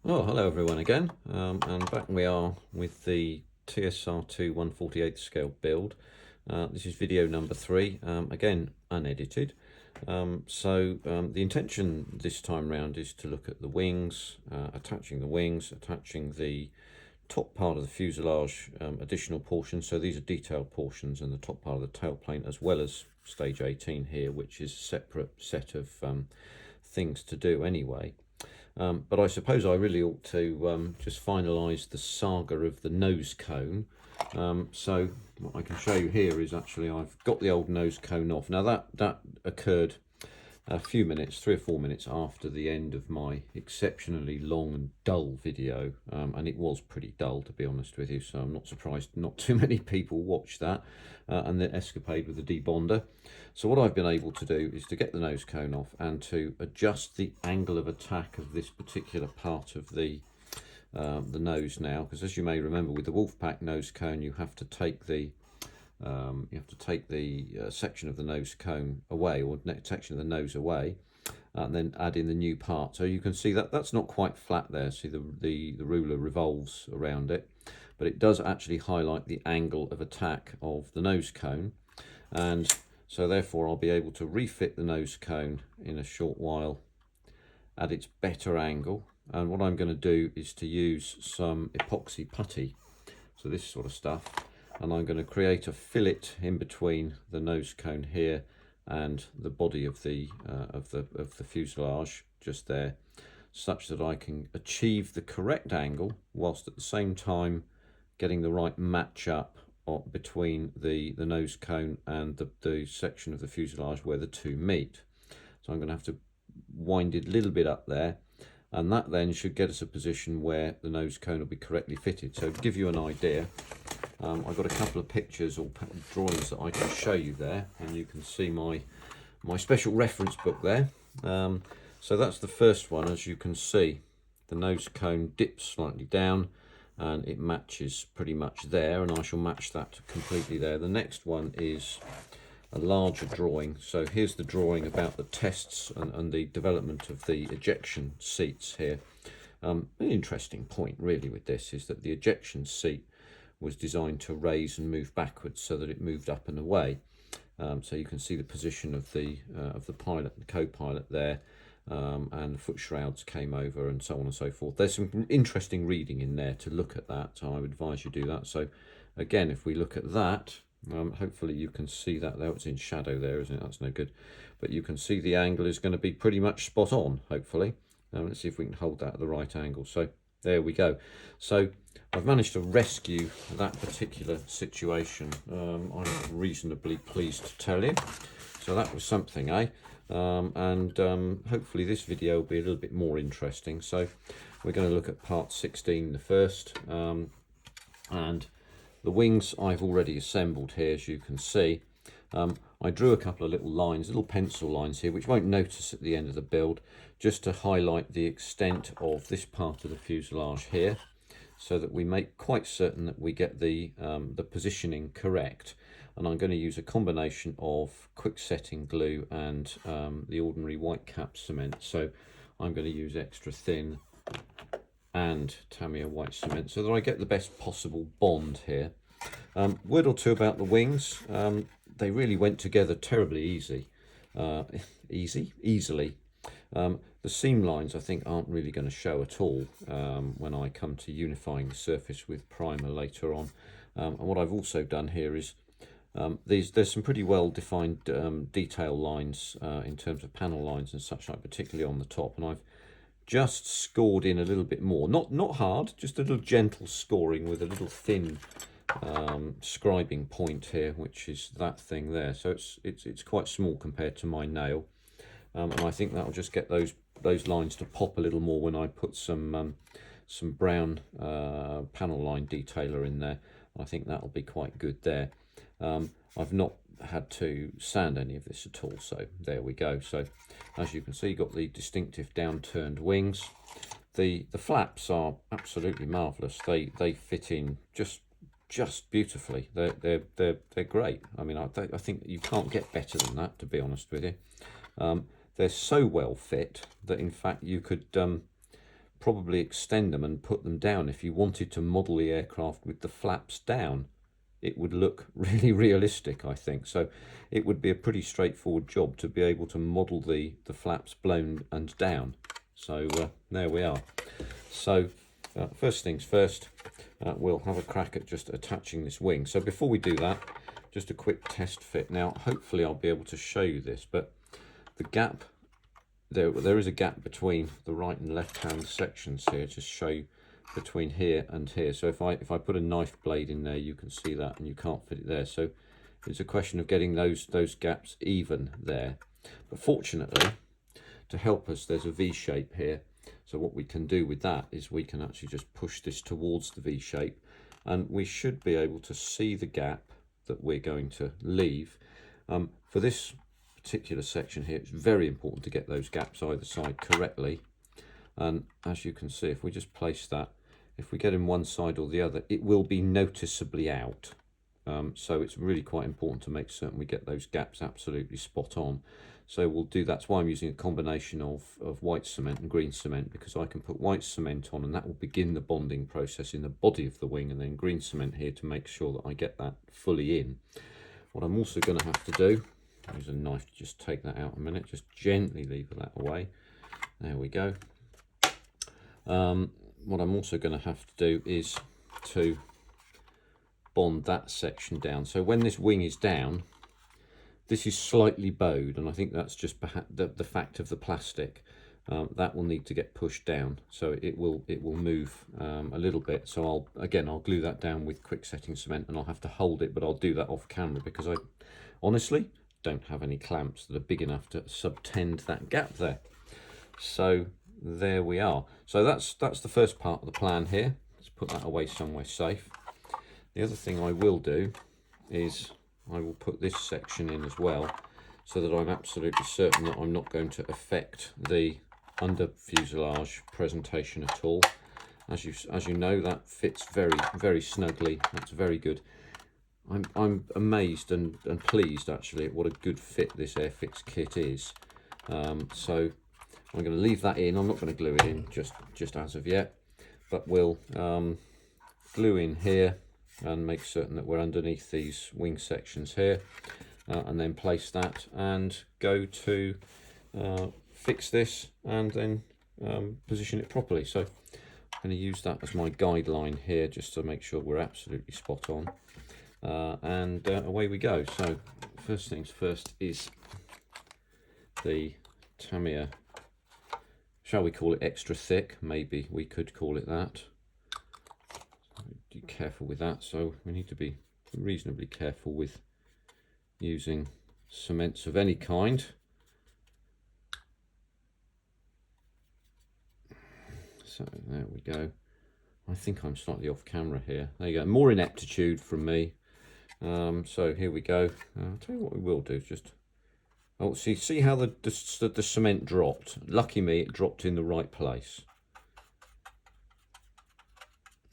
Oh, hello everyone again, and back we are with the TSR2 1/48 scale build. This is video number 3, again unedited. The intention this time round is to look at the wings, attaching the top part of the fuselage, additional portions. So these are detailed portions, and the top part of the tailplane, as well as stage 18 here, which is a separate set of things to do anyway. But I suppose I really ought to just finalise the saga of the nose cone. So what I can show you here is actually I've got the old nose cone off. Now that occurred a few minutes, 3 or 4 minutes after the end of my exceptionally long and dull video, and it was pretty dull, to be honest with you, so I'm not surprised not too many people watched that and the escapade with the debonder. So what I've been able to do is to get the nose cone off and to adjust the angle of attack of this particular part of the nose now, because as you may remember, with the Wolfpack nose cone you have to take the section of the nose cone away, or section of the nose away, and then add in the new part. So you can see that that's not quite flat there. See, the ruler revolves around it, but it does actually highlight the angle of attack of the nose cone, and so therefore I'll be able to refit the nose cone in a short while at its better angle. And what I'm going to do is to use some epoxy putty, so this sort of stuff, and I'm going to create a fillet in between the nose cone here and the body of the fuselage just there, such that I can achieve the correct angle whilst at the same time getting the right match up between the nose cone and the section of the fuselage where the two meet. So I'm going to have to wind it a little bit up there, and that then should get us a position where the nose cone will be correctly fitted. So to give you an idea, I've got a couple of pictures or drawings that I can show you there, and you can see my special reference book there. So that's the first one. As you can see, the nose cone dips slightly down and it matches pretty much there, and I shall match that completely there. The next one is a larger drawing. So here's the drawing about the tests and the development of the ejection seats here. An interesting point really with this is that the ejection seat was designed to raise and move backwards so that it moved up and away. So you can see the position of the pilot and co-pilot there, and the foot shrouds came over and so on and so forth. There's some interesting reading in there to look at that, so I would advise you do that. So again, if we look at that, hopefully you can see that there. It's in shadow there, isn't it? That's no good, but you can see the angle is going to be pretty much spot on, hopefully. Let's see if we can hold that at the right angle. So there we go. So I've managed to rescue that particular situation. I'm reasonably pleased to tell you. So that was something, eh? Hopefully this video will be a little bit more interesting. So we're going to look at part 16 the first, and the wings I've already assembled here, as you can see. I drew a couple of little lines, little pencil lines here, which you won't notice at the end of the build, just to highlight the extent of this part of the fuselage here, so that we make quite certain that we get the positioning correct. And I'm going to use a combination of quick setting glue and the ordinary white cap cement. So I'm going to use extra thin and Tamiya white cement so that I get the best possible bond here. Word or two about the wings. They really went together terribly easily. The seam lines, I think, aren't really going to show at all when I come to unifying the surface with primer later on. And what I've also done here is there's some pretty well defined detail lines in terms of panel lines and such like, particularly on the top, and I've just scored in a little bit more, not hard, just a little gentle scoring with a little thin scribing point here, which is that thing there. So it's quite small compared to my nail, and I think that'll just get those lines to pop a little more when I put some brown panel line detailer in there. I think that'll be quite good there. I've not had to sand any of this at all, so there we go. So as you can see, you've got the distinctive downturned wings. The flaps are absolutely marvelous. They fit in just beautifully. They're great. I mean, I think you can't get better than that, to be honest with you. They're so well fit that in fact you could probably extend them and put them down. If you wanted to model the aircraft with the flaps down, it would look really realistic, I think. So it would be a pretty straightforward job to be able to model the flaps blown and down. So there we are. So first things first, we'll have a crack at just attaching this wing. So before we do that, just a quick test fit. Now hopefully I'll be able to show you this, but the gap, there is a gap between the right and left hand sections here, just show you between here and here. So if I put a knife blade in there, you can see that, and you can't fit it there. So it's a question of getting those gaps even there. But fortunately, to help us, there's a V shape here. So what we can do with that is we can actually just push this towards the V shape, and we should be able to see the gap that we're going to leave. For this particular section here, it's very important to get those gaps either side correctly. And as you can see, if we just place that, if we get in one side or the other, it will be noticeably out. So it's really quite important to make certain we get those gaps absolutely spot on. So we'll do, that's why I'm using a combination of white cement and green cement, because I can put white cement on and that will begin the bonding process in the body of the wing, and then green cement here to make sure that I get that fully in. What I'm also going to have to do, use a knife to just take that out a minute, just gently lever that away. There we go. What I'm also going to have to do is to bond that section down. So when this wing is down, this is slightly bowed, and I think that's just perhaps the fact of the plastic. That will need to get pushed down, so it will move a little bit. So I'll glue that down with quick setting cement, and I'll have to hold it, but I'll do that off camera because I honestly don't have any clamps that are big enough to subtend that gap there. So there we are. So that's the first part of the plan here. Let's put that away somewhere safe. The other thing I will do is I will put this section in as well, so that I'm absolutely certain that I'm not going to affect the under fuselage presentation at all. As you know, that fits very snugly. That's very good. I'm amazed and pleased actually at what a good fit this Airfix kit is. So I'm going to leave that in. I'm not going to glue it in just as of yet, but we'll glue in here and make certain that we're underneath these wing sections here, and then place that and go to fix this and then position it properly. So I'm going to use that as my guideline here just to make sure we're absolutely spot on, and away we go. So first things first is the Tamiya, shall we call it extra thick? Maybe we could call it that. Be careful with that, so we need to be reasonably careful with using cements of any kind. So there we go. I think I'm slightly off camera here. There you go, more ineptitude from me. So here we go. I'll tell you what we will do is just, oh, see how the cement dropped. Lucky me, it dropped in the right place.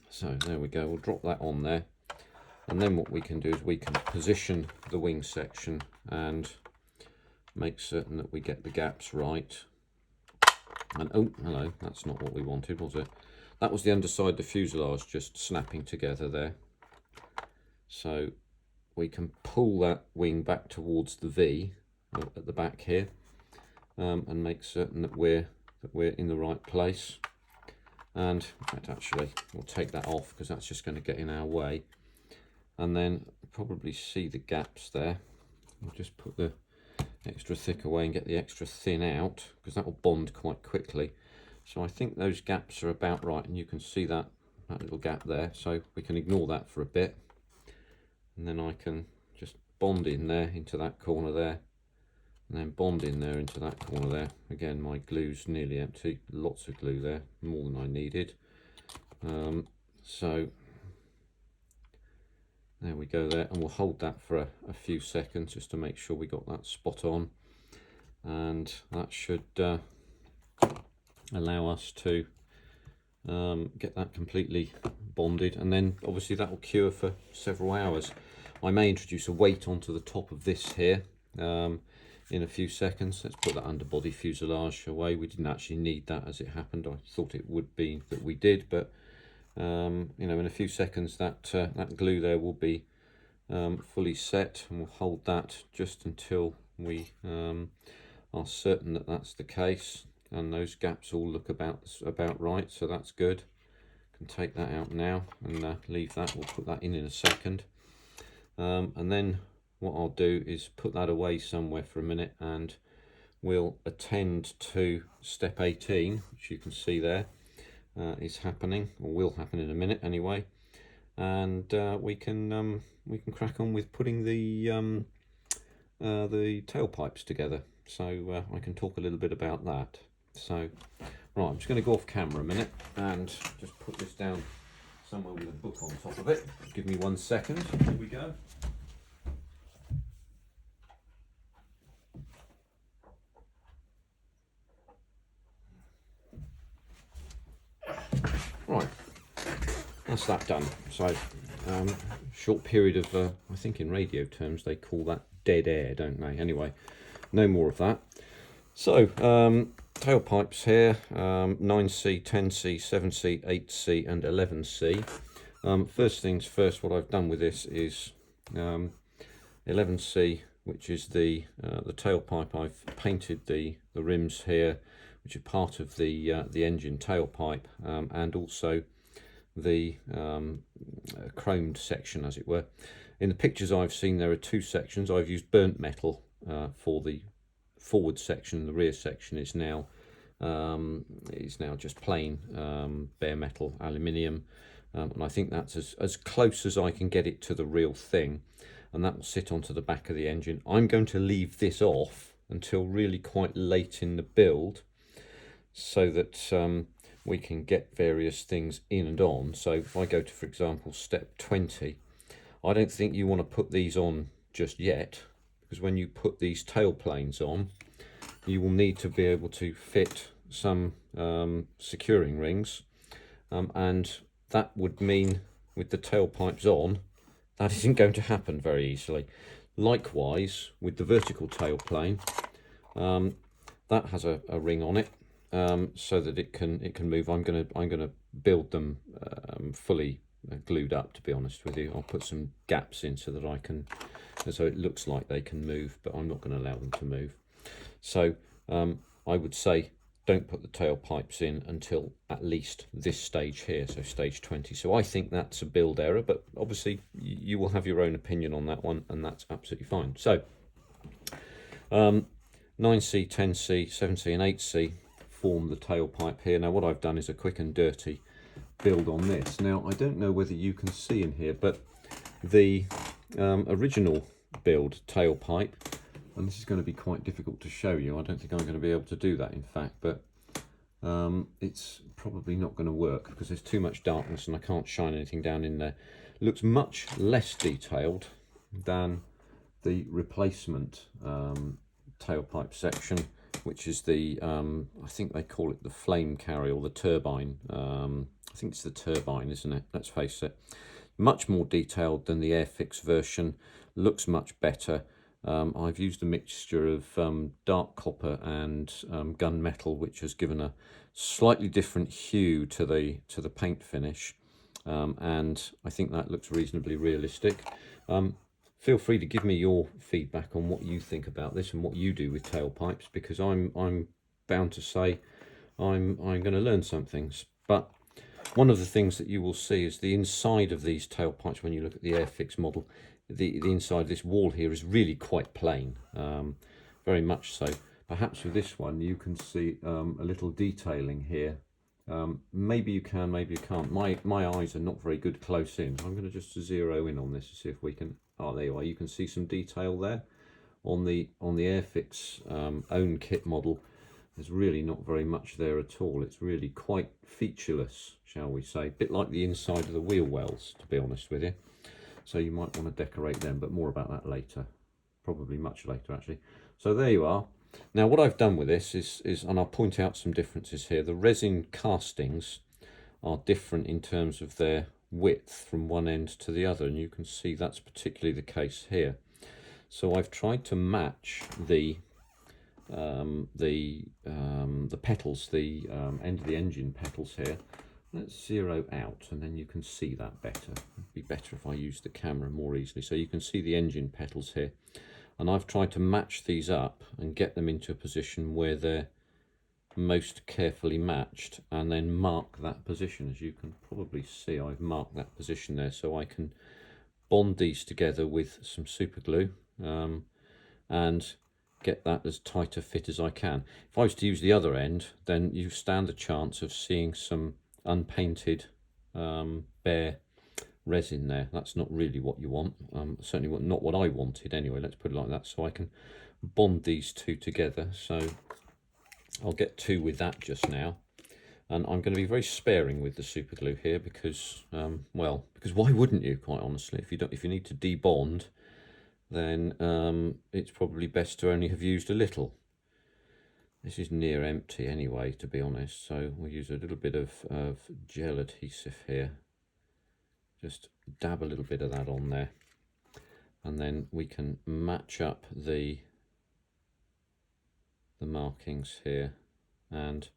So there we go, we'll drop that on there, and then what we can do is we can position the wing section and make certain that we get the gaps right. And oh, hello, that's not what we wanted, was it? That was the underside of the fuselage just snapping together there. So we can pull that wing back towards the V at the back here, and make certain that we're in the right place. And actually we'll take that off because that's just going to get in our way, and then probably see the gaps there. We'll just put the extra thick away and get the extra thin out, because that will bond quite quickly. So I think those gaps are about right, and you can see that little gap there, so we can ignore that for a bit, and then I can just bond in there into that corner there, and then bond in there into that corner there. Again, my glue's nearly empty, lots of glue there, more than I needed. So there we go there, and we'll hold that for a few seconds just to make sure we got that spot on, and that should allow us to get that completely bonded, and then obviously that will cure for several hours. I may introduce a weight onto the top of this here. in a few seconds. Let's put that underbody fuselage away. We didn't actually need that as it happened. I thought it would be that we did, but you know, in a few seconds that that glue there will be fully set, and we'll hold that just until we are certain that that's the case, and those gaps all look about right, so that's good. Can take that out now and leave that. We'll put that in a second, and then what I'll do is put that away somewhere for a minute, and we'll attend to step 18, which you can see there is happening, or will happen in a minute anyway, and we can crack on with putting the tailpipes together. So I can talk a little bit about that. So right, I'm just going to go off camera a minute and just put this down somewhere with a book on top of it. Give me 1 second. Here we go. Right, that's that done. So short period of I think in radio terms they call that dead air, don't they? Anyway, no more of that. So tailpipes here, 9C, 10C, 7C, 8C and 11C. First things first, what I've done with this is 11C, which is the tailpipe. I've painted the rims here, which are part of the engine tailpipe, and also the chromed section, as it were. In the pictures I've seen, there are two sections. I've used burnt metal for the forward section. The rear section is now just plain bare metal aluminium, and I think that's as close as I can get it to the real thing, and that will sit onto the back of the engine. I'm going to leave this off until really quite late in the build, so that we can get various things in and on. So if I go to, for example, step 20, I don't think you want to put these on just yet, because when you put these tail planes on, you will need to be able to fit some securing rings, and that would mean with the tailpipes on, that isn't going to happen very easily. Likewise with the vertical tail plane, that has a ring on it, so that it can move. I'm gonna build them fully glued up, to be honest with you. I'll put some gaps in so that so it looks like they can move, but I'm not going to allow them to move. So I would say don't put the tailpipes in until at least this stage here, so stage 20. So I think that's a build error, but obviously you will have your own opinion on that one, and that's absolutely fine. So 9C, 10C, 7C and 8C form the tailpipe here. Now what I've done is a quick and dirty build on this. Now I don't know whether you can see in here, but the original build tailpipe, and this is going to be quite difficult to show you. I don't think I'm going to be able to do that, in fact, but it's probably not going to work because there's too much darkness and I can't shine anything down in there. It looks much less detailed than the replacement tailpipe section, which is the I think they call it the flame carrier or the turbine. I think it's the turbine, isn't it? Let's face it. Much more detailed than the Airfix version, looks much better. I've used a mixture of dark copper and gunmetal, which has given a slightly different hue to the paint finish, and I think that looks reasonably realistic. Feel free to give me your feedback on what you think about this and what you do with tailpipes, because I'm bound to say I'm going to learn some things. But one of the things that you will see is the inside of these tailpipes. When you look at the Airfix model, the inside of this wall here is really quite plain, very much so. Perhaps with this one you can see a little detailing here. Maybe you can, maybe you can't. My eyes are not very good close in, so I'm going to just zero in on this to see if we can. Oh, there you are. You can see some detail there on the Airfix own kit model. There's really not very much there at all. It's really quite featureless, shall we say. A bit like the inside of the wheel wells, to be honest with you. So you might want to decorate them, but more about that later. Probably much later, actually. So there you are. Now what I've done with this is, and I'll point out some differences here. The resin castings are different in terms of their width from one end to the other, and you can see that's particularly the case here. So I've tried to match the the petals, the end of the engine petals here. Let's zero out, and then you can see that better. It'd be better if I used the camera more easily. So you can see the engine petals here, and I've tried to match these up and get them into a position where they're most carefully matched, and then mark that position. As you can probably see, I've marked that position there, so I can bond these together with some super glue and get that as tight a fit as I can. If I was to use the other end, then you stand a chance of seeing some unpainted bare resin there. That's not really what you want, certainly not what I wanted anyway, let's put it like that. So I can bond these two together, so I'll get two with that just now. And I'm going to be very sparing with the super glue here because, well, because why wouldn't you, quite honestly? If you need to debond, then it's probably best to only have used a little. This is near empty anyway, to be honest, so we'll use a little bit of gel adhesive here. Just dab a little bit of that on there, and then we can match up the markings here, and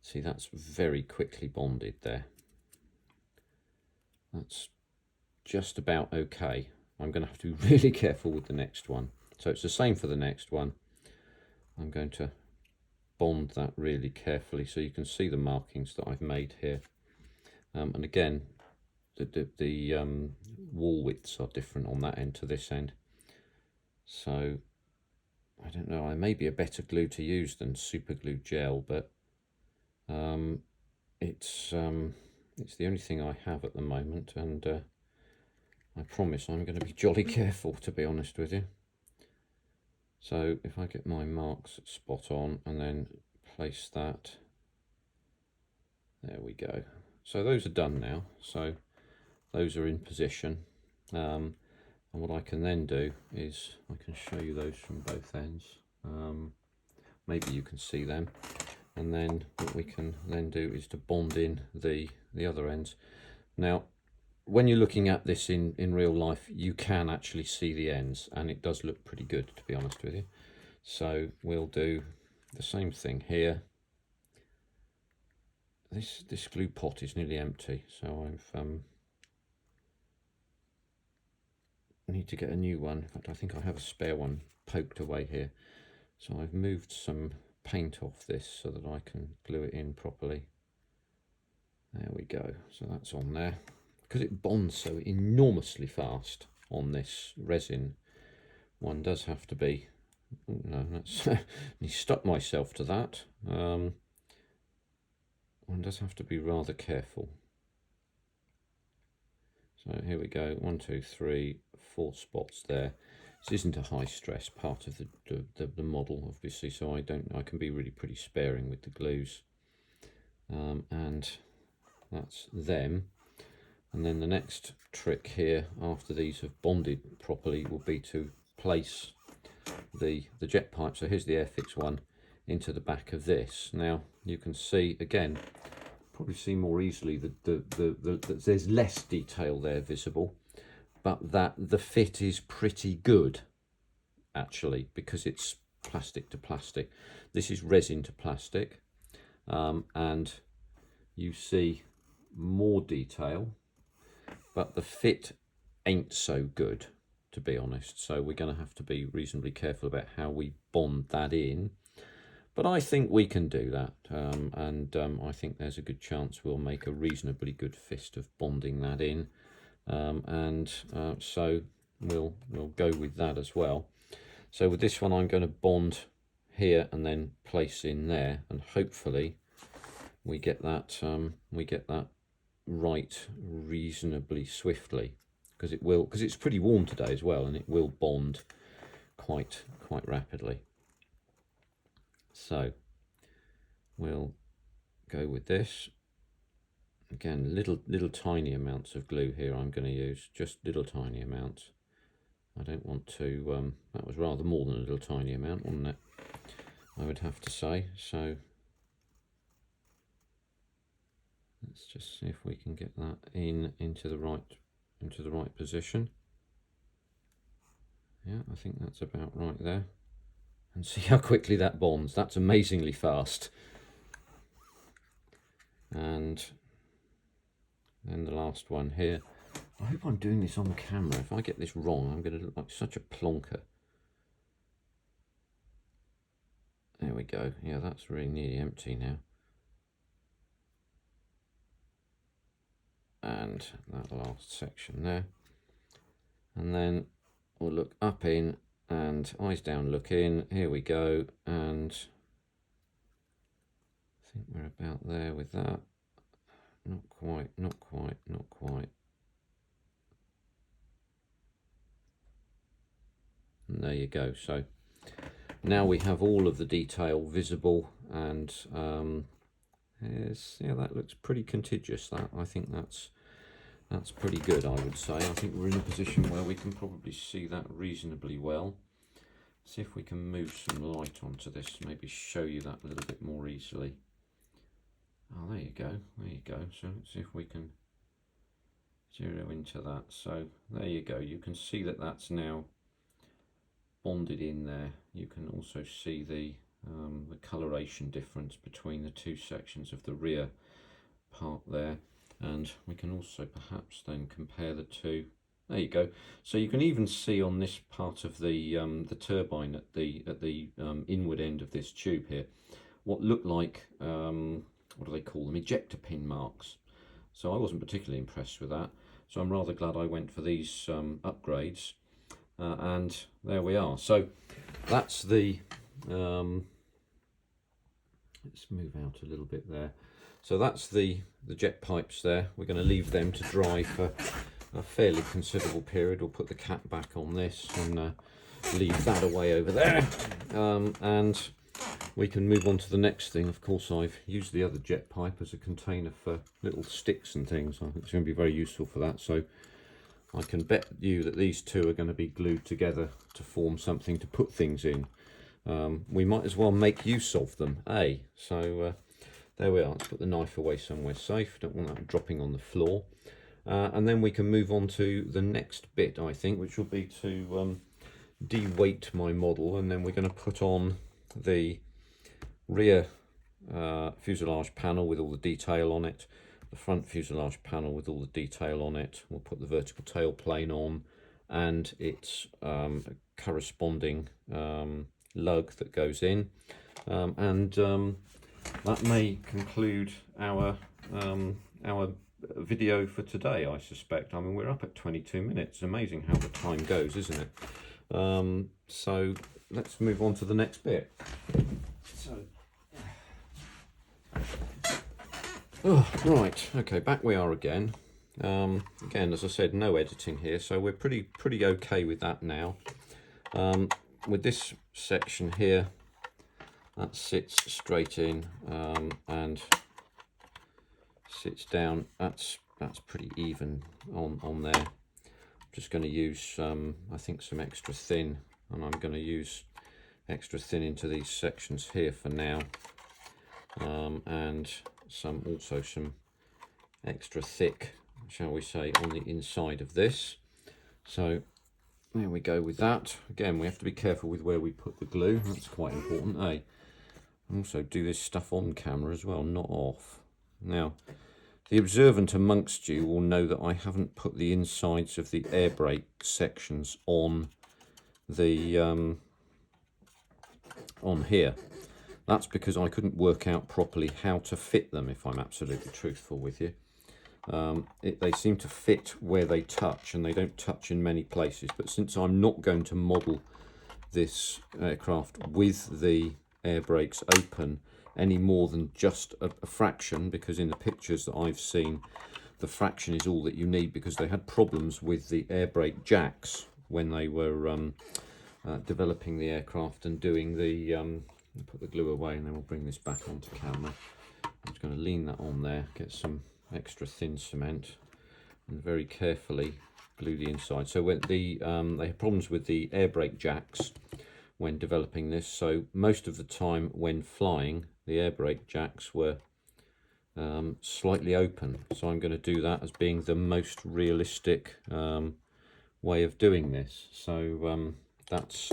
see, that's very quickly bonded there. That's just about okay. I'm going to have to be really careful with the next one. So it's the same for the next one. I'm going to bond that really carefully so you can see the markings that I've made here. And again, the wall widths are different on that end to this end. So I don't know, I may be a better glue to use than super glue gel, but it's the only thing I have at the moment, and I promise I'm going to be jolly careful, to be honest with you. So if I get my marks spot on and then place that, there we go. So those are done now, so those are in position, and what I can then do is I can show you those from both ends. Maybe you can see them, and then what we can then do is to bond in the other ends. Now when you're looking at this in real life, you can actually see the ends, and it does look pretty good, to be honest with you. So we'll do the same thing here. This glue pot is nearly empty, so I need to get a new one. In fact, I think I have a spare one poked away here. So I've moved some paint off this so that I can glue it in properly. There we go. So that's on there. Because it bonds so enormously fast on this resin, one does have to be, no, that's I stuck myself to that. One does have to be rather careful. So here we go, 1, 2, 3, 4 spots there. This isn't a high stress part of the model, obviously, so I can be really pretty sparing with the glues. And that's them. And then the next trick here, after these have bonded properly, will be to place the jet pipe. So here's the Airfix one into the back of this. Now you can see again, probably see more easily that there's less detail there visible, but that the fit is pretty good actually, because it's plastic to plastic. This is resin to plastic, and you see more detail, but the fit ain't so good, to be honest. So we're going to have to be reasonably careful about how we bond that in. But I think we can do that, and I think there's a good chance we'll make a reasonably good fist of bonding that in, so we'll go with that as well. So with this one, I'm going to bond here and then place in there, and hopefully we get that right reasonably swiftly, because it's pretty warm today as well, and it will bond quite rapidly. So we'll go with this. Again, little tiny amounts of glue here I'm going to use, just little tiny amounts. I don't want to, that was rather more than a little tiny amount, wasn't it? I would have to say. So let's just see if we can get that into the right position. Yeah, I think that's about right there. and see how quickly that bonds. That's amazingly fast. And then the last one here. I hope I'm doing this on camera. If I get this wrong, I'm going to look like such a plonker. There we go. Yeah, that's really nearly empty now. And that last section there. And then we'll look up in and eyes down, look in. Here we go. And I think we're about there with that. Not quite, not quite, not quite. And there you go. So now we have all of the detail visible, and yeah, that looks pretty contiguous. That, I think that's pretty good, I would say. I think we're in a position where we can probably see that reasonably well. See if we can move some light onto this, maybe show you that a little bit more easily. Oh, there you go, there you go. So let's see if we can zero into that. So there you go, you can see that that's now bonded in there. You can also see the coloration difference between the two sections of the rear part there, and we can also perhaps then compare the two. There you go. So you can even see on this part of the turbine at the inward end of this tube here, what look like what do they call them? Ejector pin marks. So I wasn't particularly impressed with that. So I'm rather glad I went for these upgrades. And there we are. So that's the let's move out a little bit there. So that's the jet pipes there. We're going to leave them to dry for a fairly considerable period. We'll put the cap back on this and leave that away over there, and we can move on to the next thing. Of course, I've used the other jet pipe as a container for little sticks and things. I think it's going to be very useful for that. So I can bet you that these two are going to be glued together to form something to put things in. We might as well make use of them, eh? So there we are. Let's put the knife away somewhere safe. Don't want that dropping on the floor. And then we can move on to the next bit, I think, which will be to de-weight my model, and then we're going to put on the rear fuselage panel with all the detail on it, the front fuselage panel with all the detail on it. We'll put the vertical tail plane on and its corresponding lug that goes in, and that may conclude our video for today, I suspect. I mean, we're up at 22 minutes. Amazing how the time goes, isn't it? So let's move on to the next bit. So, oh, right, okay, back we are again. Again, as I said, no editing here, so we're pretty okay with that now. With this section here, that sits straight in and sits down. That's pretty even on there. I'm just going to use I think some extra thin, and I'm going to use extra thin into these sections here for now, and also some extra thick, shall we say, on the inside of this. So there we go with that. Again, we have to be careful with where we put the glue. That's quite important, eh? Also do this stuff on camera as well, not off. Now, the observant amongst you will know that I haven't put the insides of the air brake sections on the on here. That's because I couldn't work out properly how to fit them, if I'm absolutely truthful with you. They seem to fit where they touch, and they don't touch in many places. But since I'm not going to model this aircraft with the air brakes open any more than just a fraction, because in the pictures that I've seen, the fraction is all that you need, because they had problems with the air brake jacks when they were developing the aircraft and doing the put the glue away, and then we'll bring this back onto camera. I'm just going to lean that on there, get some extra thin cement, and very carefully glue the inside. So when they had problems with the air brake jacks when developing this, so most of the time when flying, the air brake jacks were slightly open. So I'm going to do that as being the most realistic way of doing this. So that's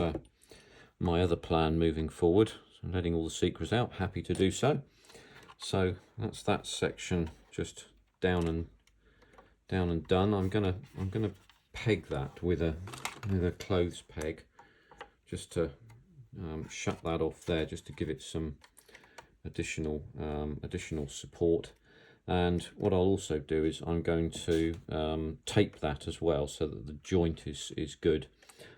my other plan moving forward. So letting all the secrets out, happy to do so. So that's that section just down and done. I'm gonna peg that with a clothes peg, just to shut that off there, just to give it some additional support. And what I'll also do is I'm going to tape that as well, so that the joint is good.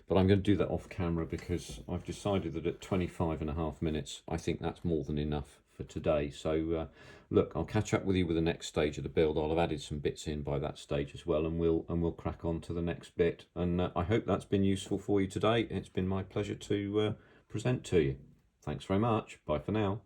But I'm going to do that off camera, because I've decided that at 25.5 minutes, I think that's more than enough for today. So look, I'll catch up with you with the next stage of the build. I'll have added some bits in by that stage as well, and we'll crack on to the next bit. And I hope that's been useful for you today. It's been my pleasure to present to you. Thanks very much. Bye for now.